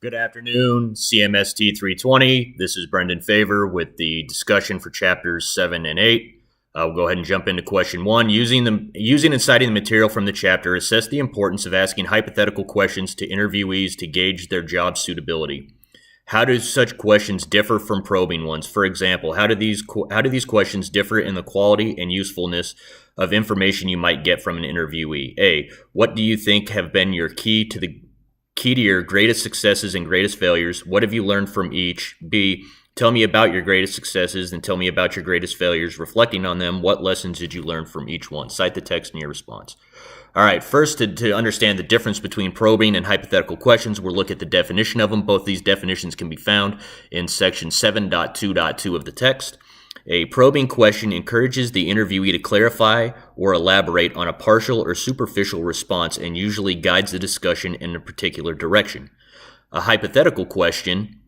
Good afternoon, CMST 320. This is Brendon Favre with the discussion for chapters 7 and 8. We'll go ahead and jump into question 1. Using and citing the material from the chapter, assess the importance of asking hypothetical questions to interviewees to gauge their job suitability. How do such questions differ from probing ones? For example, how do these questions differ in the quality and usefulness of information you might get from an interviewee? A. What do you think have been your key to your greatest successes and greatest failures? What have you learned from each? B. Tell me about your greatest successes and tell me about your greatest failures. Reflecting on them, what lessons did you learn from each one? Cite the text in your response. All right, first, to understand the difference between probing and hypothetical questions, we'll look at the definition of them. Both these definitions can be found in section 7.2.2 of the text. A probing question encourages the interviewee to clarify or elaborate on a partial or superficial response and usually guides the discussion in a particular direction. A hypothetical question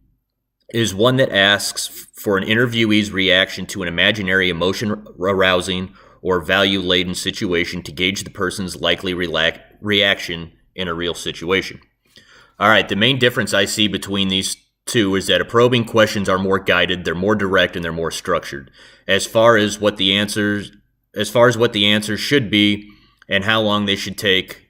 is one that asks for an interviewee's reaction to an imaginary emotion-arousing or value-laden situation to gauge the person's likely reaction in a real situation. All right, the main difference I see between these two is that probing questions are more guided, they're more direct, and they're more structured. As far as what the answers should be and how long they should take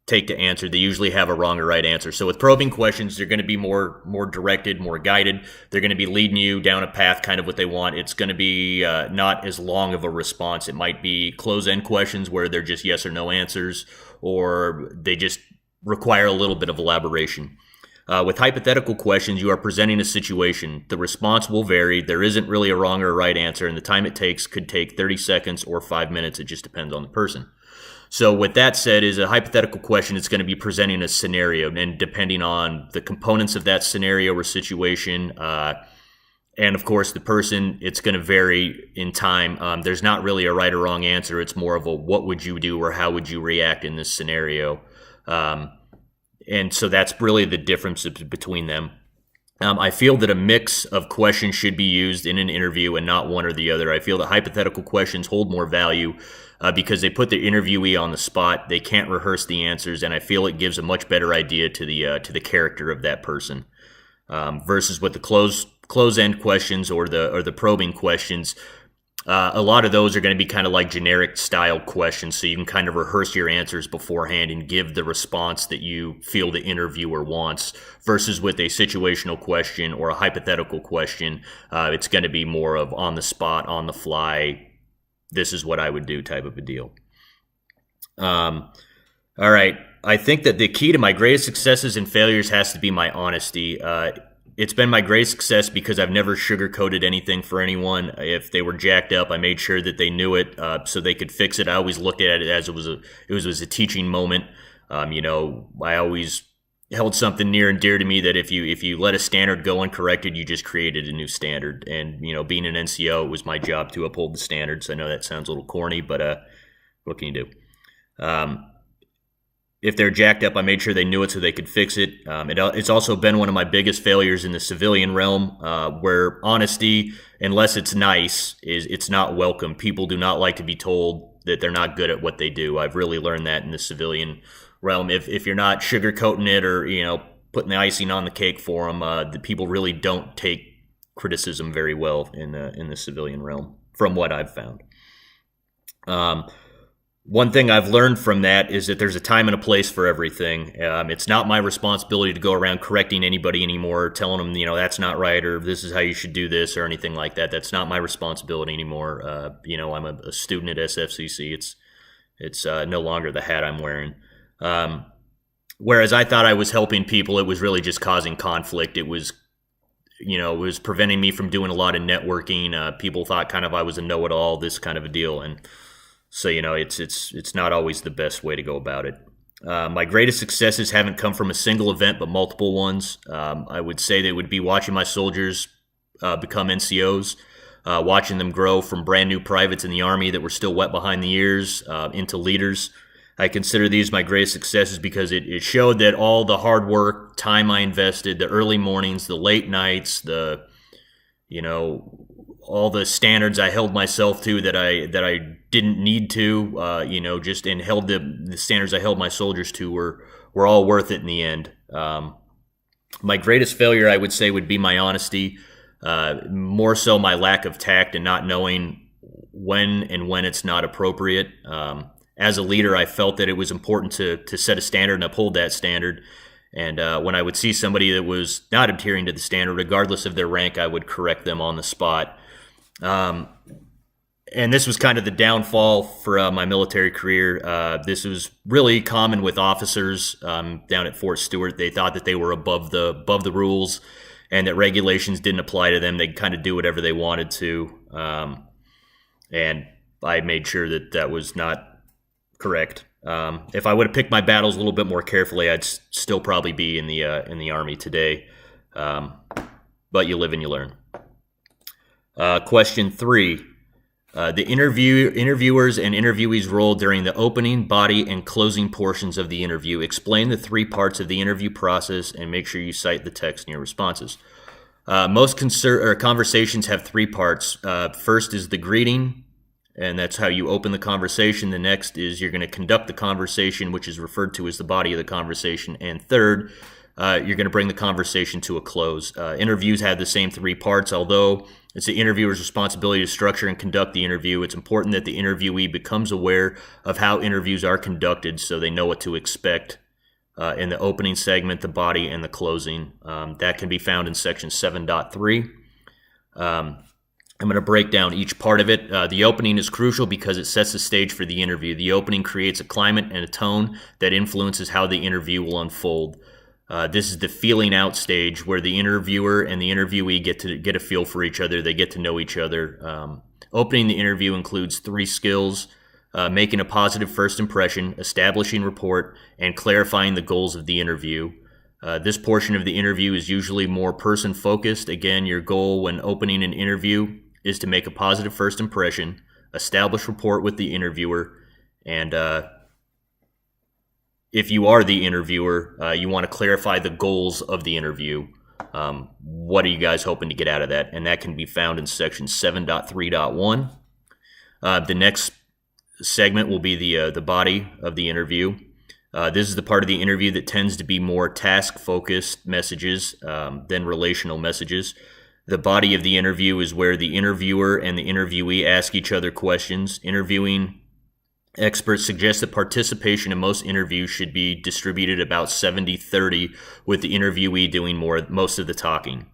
to answer, they usually have a wrong or right answer. So with probing questions, they're going to be more directed, more guided. They're going to be leading you down a path, kind of what they want. It's going to be not as long of a response. It might be close-end questions where they're just yes or no answers, or they just require a little bit of elaboration. With hypothetical questions, you are presenting a situation. The response will vary. There isn't really a wrong or a right answer, and the time it takes could take 30 seconds or 5 minutes. It just depends on the person. So with that said, is a hypothetical question, it's going to be presenting a scenario, and depending on the components of that scenario or situation, and of course the person, it's going to vary in time. There's not really a right or wrong answer. It's more of a what would you do or how would you react in this scenario. And so that's really the difference between them. I feel that a mix of questions should be used in an interview and not one or the other. I feel that hypothetical questions hold more value because they put the interviewee on the spot. They can't rehearse the answers, and I feel it gives a much better idea to the character of that person. Versus with the close-end questions or the probing questions, a lot of those are going to be kind of like generic style questions, so you can kind of rehearse your answers beforehand and give the response that you feel the interviewer wants. Versus with a situational question or a hypothetical question, it's going to be more of on the spot, on the fly, this is what I would do type of a deal. All right, I think that the key to my greatest successes and failures has to be my honesty. It's been my greatest success because I've never sugarcoated anything for anyone. If they were jacked up, I made sure that they knew it so they could fix it. I always looked at it as it was a teaching moment. I always held something near and dear to me that if you let a standard go uncorrected, you just created a new standard. And being an NCO, it was my job to uphold the standards. I know that sounds a little corny, but what can you do? If they're jacked up, I made sure they knew it so they could fix it. It's also been one of my biggest failures in the civilian realm, where honesty, unless it's nice, it's not welcome. People do not like to be told that they're not good at what they do. I've really learned that in the civilian realm. If you're not sugarcoating it or putting the icing on the cake for them, the people really don't take criticism very well in the civilian realm, from what I've found. One thing I've learned from that is that there's a time and a place for everything. It's not my responsibility to go around correcting anybody anymore, telling them, that's not right, or this is how you should do this, or anything like that. That's not my responsibility anymore. I'm a student at SFCC. It's no longer the hat I'm wearing. Whereas I thought I was helping people, it was really just causing conflict. It was preventing me from doing a lot of networking. People thought kind of I was a know-it-all, this kind of a deal, and so, it's not always the best way to go about it. My greatest successes haven't come from a single event, but multiple ones. I would say they would be watching my soldiers become NCOs, watching them grow from brand new privates in the Army that were still wet behind the ears into leaders. I consider these my greatest successes because it showed that all the hard work, time I invested, the early mornings, the late nights, all the standards I held myself to that I didn't need to, held the standards I held my soldiers to were all worth it in the end. My greatest failure, I would say, would be my honesty. More so my lack of tact and not knowing when it's not appropriate. As a leader, I felt that it was important to set a standard and uphold that standard. And when I would see somebody that was not adhering to the standard, regardless of their rank, I would correct them on the spot. And this was kind of the downfall for my military career. This was really common with officers down at Fort Stewart. They thought that they were above the rules and that regulations didn't apply to them. They'd kind of do whatever they wanted to. And I made sure that that was not correct. If I would have picked my battles a little bit more carefully, I'd still probably be in the Army today. But you live and you learn. Question 3. The interviewers and interviewees' role during the opening, body, and closing portions of the interview. Explain the 3 parts of the interview process and make sure you cite the text in your responses. Most conversations have 3 parts. First is the greeting, and that's how you open the conversation. The next is you're going to conduct the conversation, which is referred to as the body of the conversation. And third, you're going to bring the conversation to a close. Interviews have the same 3 parts, although it's the interviewer's responsibility to structure and conduct the interview. It's important that the interviewee becomes aware of how interviews are conducted so they know what to expect in the opening segment, the body, and the closing. That can be found in section 7.3. I'm going to break down each part of it. The opening is crucial because it sets the stage for the interview. The opening creates a climate and a tone that influences how the interview will unfold. This is the feeling out stage where the interviewer and the interviewee get a feel for each other. They get to know each other. Opening the interview includes 3 skills: making a positive first impression, establishing rapport, and clarifying the goals of the interview. This portion of the interview is usually more person-focused. Again, your goal when opening an interview is to make a positive first impression, establish rapport with the interviewer, and if you are the interviewer, you want to clarify the goals of the interview. What are you guys hoping to get out of that? And that can be found in section 7.3.1. The next segment will be the body of the interview. This is the part of the interview that tends to be more task-focused messages than relational messages. The body of the interview is where the interviewer and the interviewee ask each other questions. Interviewing experts suggest that participation in most interviews should be distributed about 70-30, with the interviewee doing most of the talking.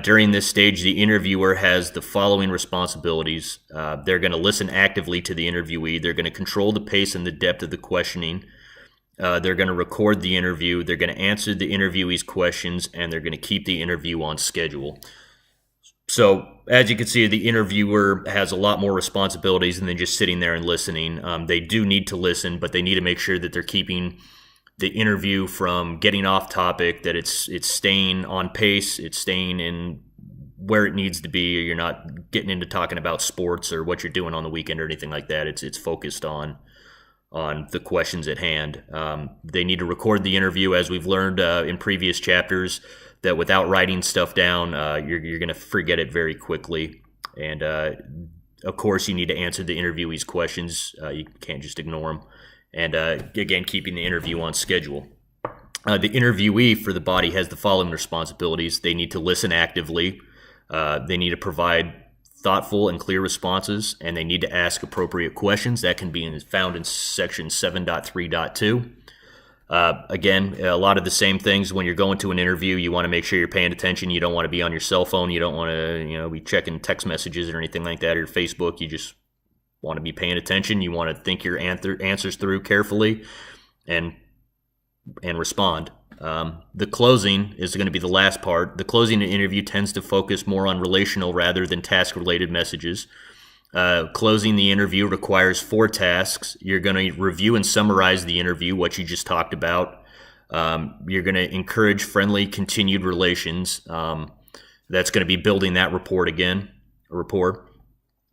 During this stage, the interviewer has the following responsibilities. They're going to listen actively to the interviewee. They're going to control the pace and the depth of the questioning. They're going to record the interview. They're going to answer the interviewee's questions, and they're going to keep the interview on schedule. So, as you can see, the interviewer has a lot more responsibilities than just sitting there and listening. They do need to listen, but they need to make sure that they're keeping the interview from getting off topic, that it's staying on pace, it's staying in where it needs to be. You're not getting into talking about sports or what you're doing on the weekend or anything like that. It's focused on the questions at hand. They need to record the interview, as we've learned in previous chapters, that without writing stuff down, you're going to forget it very quickly. And of course, you need to answer the interviewee's questions. You can't just ignore them. And again, keeping the interview on schedule. The interviewee for the body has the following responsibilities. They need to listen actively. They need to provide thoughtful and clear responses, and they need to ask appropriate questions. That can be found in section 7.3.2. Again, a lot of the same things when you're going to an interview. You want to make sure you're paying attention. You don't want to be on your cell phone. You don't want to, be checking text messages or anything like that, or Facebook. You just want to be paying attention. You want to think your answers through carefully and respond. The closing is going to be the last part. The closing interview tends to focus more on relational rather than task-related messages. Closing the interview requires 4 tasks. You're going to review and summarize the interview, what you just talked about. You're going to encourage friendly, continued relations. That's going to be building that rapport.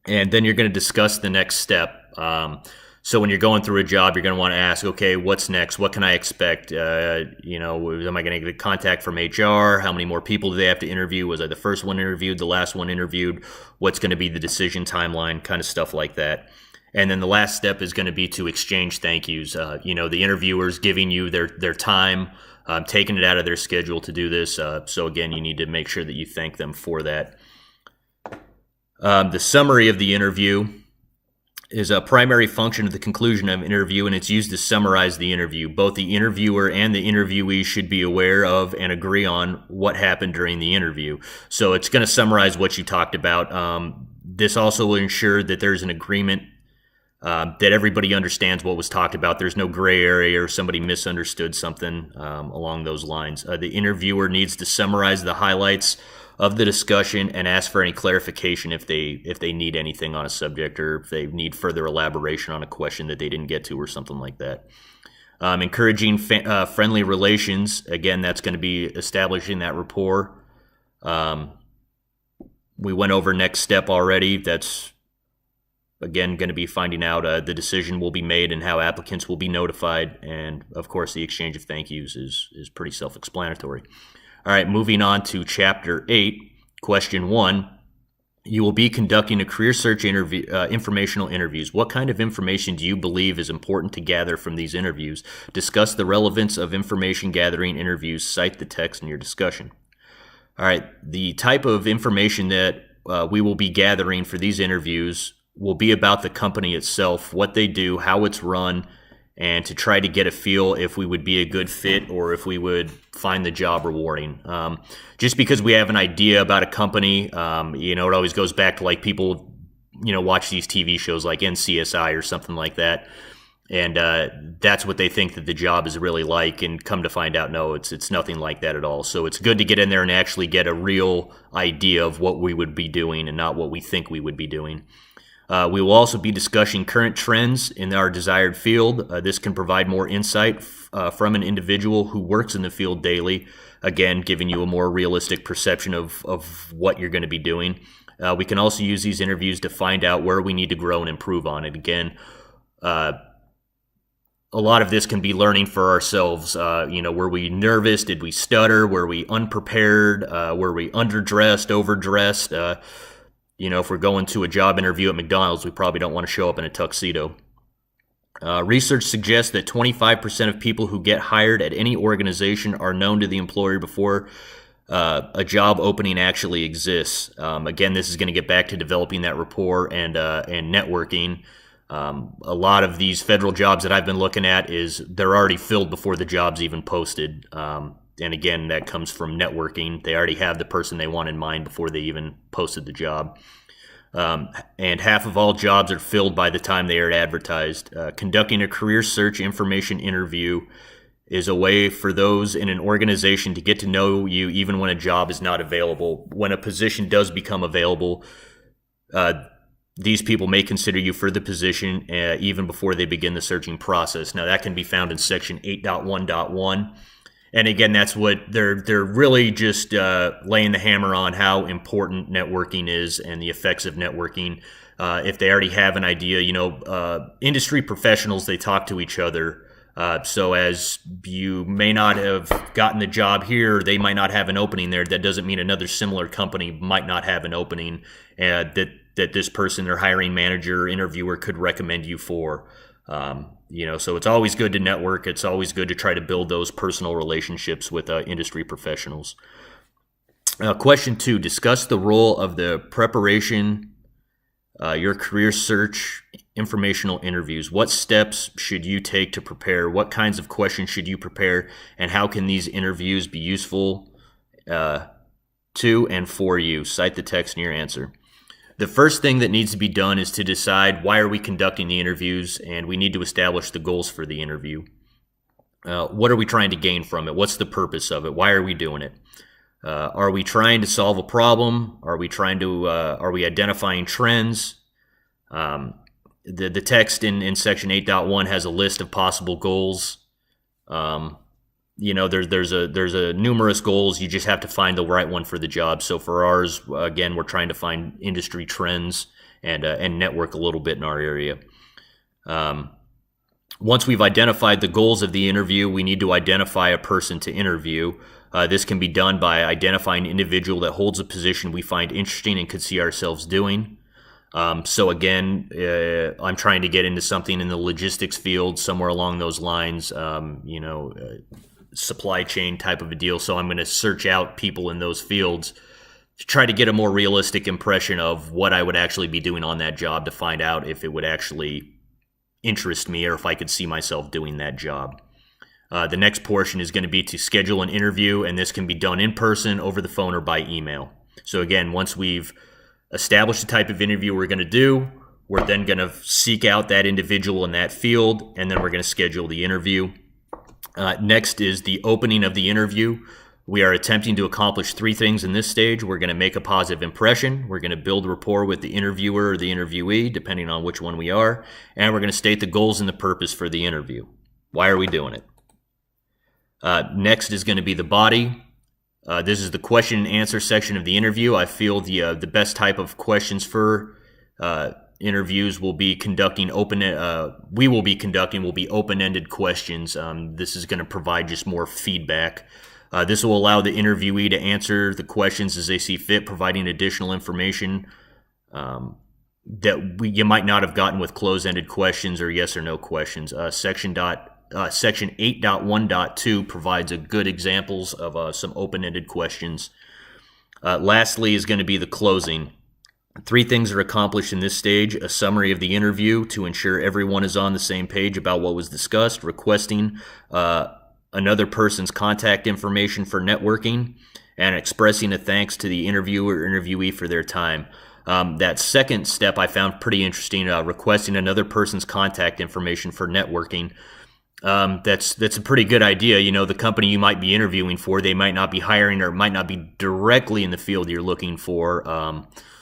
And then you're going to discuss the next step. So when you're going through a job, you're going to want to ask, okay, what's next? What can I expect? Am I going to get a contact from HR? How many more people do they have to interview? Was I the first one interviewed, the last one interviewed? What's going to be the decision timeline? Kind of stuff like that. And then the last step is going to be to exchange thank yous. The interviewers giving you their time, taking it out of their schedule to do this. So again, you need to make sure that you thank them for that. The summary of the interview is a primary function of the conclusion of an interview, and it's used to summarize the interview. Both the interviewer and the interviewee should be aware of and agree on what happened during the interview. So it's going to summarize what you talked about. This also will ensure that there's an agreement, that everybody understands what was talked about. There's no gray area or somebody misunderstood something along those lines. The interviewer needs to summarize the highlights of the discussion and ask for any clarification if they need anything on a subject, or if they need further elaboration on a question that they didn't get to or something like that. Encouraging friendly relations. Again, that's going to be establishing that rapport. We went over next step already. That's, again, going to be finding out the decision will be made and how applicants will be notified. And, of course, the exchange of thank yous is pretty self-explanatory. All right, moving on to Chapter 8, Question 1. You will be conducting a career search interview, informational interviews. What kind of information do you believe is important to gather from these interviews? Discuss the relevance of information gathering interviews. Cite the text in your discussion. All right, the type of information that we will be gathering for these interviews will be about the company itself, what they do, how it's run, and to try to get a feel if we would be a good fit or if we would find the job rewarding. Just because we have an idea about a company, it always goes back to like people, watch these TV shows like NCSI or something like that. And that's what they think that the job is really like, and come to find out, no, it's nothing like that at all. So it's good to get in there and actually get a real idea of what we would be doing and not what we think we would be doing. We will also be discussing current trends in our desired field. This can provide more insight from an individual who works in the field daily, again, giving you a more realistic perception of what you're going to be doing. We can also use these interviews to find out where we need to grow and improve on it. Again, a lot of this can be learning for ourselves. Were we nervous? Did we stutter? Were we unprepared? Were we underdressed, overdressed? If we're going to a job interview at McDonald's, we probably don't want to show up in a tuxedo. Research suggests that 25% of people who get hired at any organization are known to the employer before a job opening actually exists. Again, this is going to get back to developing that rapport and networking. A lot of these federal jobs that I've been looking at they're already filled before the job's even posted. And again, that comes from networking. They already have the person they want in mind before they even posted the job. And half of all jobs are filled by the time they are advertised. Conducting a career search information interview is a way for those in an organization to get to know you even when a job is not available. When a position does become available, these people may consider you for the position even before they begin the searching process. Now, that can be found in Section 8.1.1. And again, that's what they're really just laying the hammer on how important networking is and the effects of networking. If they already have an idea, industry professionals, they talk to each other. So as you may not have gotten the job here, they might not have an opening there. That doesn't mean another similar company might not have an opening that this person, their hiring manager, interviewer could recommend you for. So it's always good to network. It's always good to try to build those personal relationships with industry professionals. Question 2, discuss the role of the preparation, your career search informational interviews. What steps should you take to prepare? What kinds of questions should you prepare? And how can these interviews be useful to and for you? Cite the text in your answer. The first thing that needs to be done is to decide why are we conducting the interviews, and we need to establish the goals for the interview. What are we trying to gain from it? What's the purpose of it? Why are we doing it? Are we trying to solve a problem? Are we identifying trends? The text in Section 8.1 has a list of possible goals. There's a numerous goals. You just have to find the right one for the job. So for ours, again, we're trying to find industry trends and network a little bit in our area. Once we've identified the goals of the interview, we need to identify a person to interview. This can be done by identifying an individual that holds a position we find interesting and could see ourselves doing. So again, I'm trying to get into something in the logistics field, somewhere along those lines. supply chain type of a deal. So I'm going to search out people in those fields to try to get a more realistic impression of what I would actually be doing on that job, to find out if it would actually interest me or if I could see myself doing that job. The next portion is going to be to schedule an interview, and this can be done in person, over the phone, or by email. So again, once we've established the type of interview we're going to do, we're then going to seek out that individual in that field, and then we're going to schedule the interview. Next is the opening of the interview. We are attempting to accomplish 3 things in this stage. We're going to make a positive impression. We're going to build rapport with the interviewer or the interviewee, depending on which one we are. And we're going to state the goals and the purpose for the interview. Why are we doing it? Next is going to be the body. This is the question and answer section of the interview. I feel the best type of questions for interviews will be conducting will be open-ended questions. This is going to provide just more feedback. This will allow the interviewee to answer the questions as they see fit, providing additional information that you might not have gotten with closed-ended questions or yes or no questions. Section 8.1.2 provides a good examples of some open-ended questions. Lastly is going to be the closing. 3 things are accomplished in this stage: a summary of the interview to ensure everyone is on the same page about what was discussed, requesting another person's contact information for networking, and expressing a thanks to the interviewer or interviewee for their time. That second step I found pretty interesting, requesting another person's contact information for networking. That's a pretty good idea. You know, the company you might be interviewing for, they might not be hiring, or might not be directly in the field you're looking for.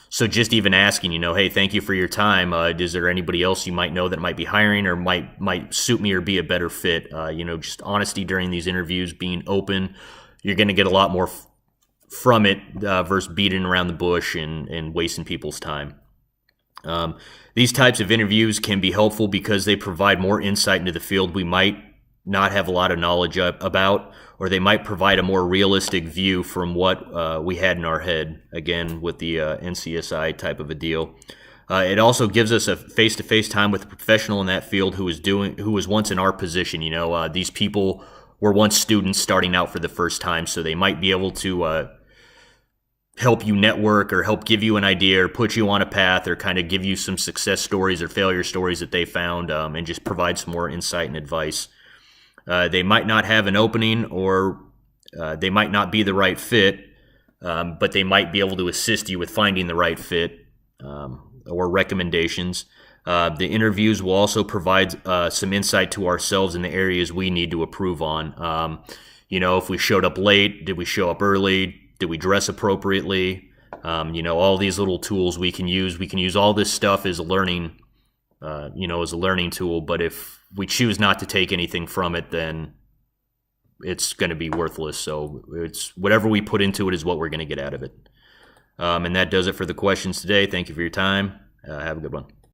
So just even asking, hey, thank you for your time. Is there anybody else you might know that might be hiring or might suit me or be a better fit? Just honesty during these interviews, being open. You're going to get a lot more from it versus beating around the bush and wasting people's time. These types of interviews can be helpful because they provide more insight into the field we might not have a lot of knowledge about, or they might provide a more realistic view from what we had in our head, again, with the NCSI type of a deal. It also gives us a face-to-face time with a professional in that field who was once in our position. These people were once students starting out for the first time, so they might be able to help you network or help give you an idea or put you on a path or kind of give you some success stories or failure stories that they found, and just provide some more insight and advice. They might not have an opening, or they might not be the right fit, but they might be able to assist you with finding the right fit or recommendations. The interviews will also provide some insight to ourselves in the areas we need to improve on. If we showed up late, did we show up early? Did we dress appropriately? All these little tools we can use. We can use all this stuff as a learning tool, but if we choose not to take anything from it, then it's going to be worthless. So it's whatever we put into it is what we're going to get out of it. And that does it for the questions today. Thank you for your time. Have a good one.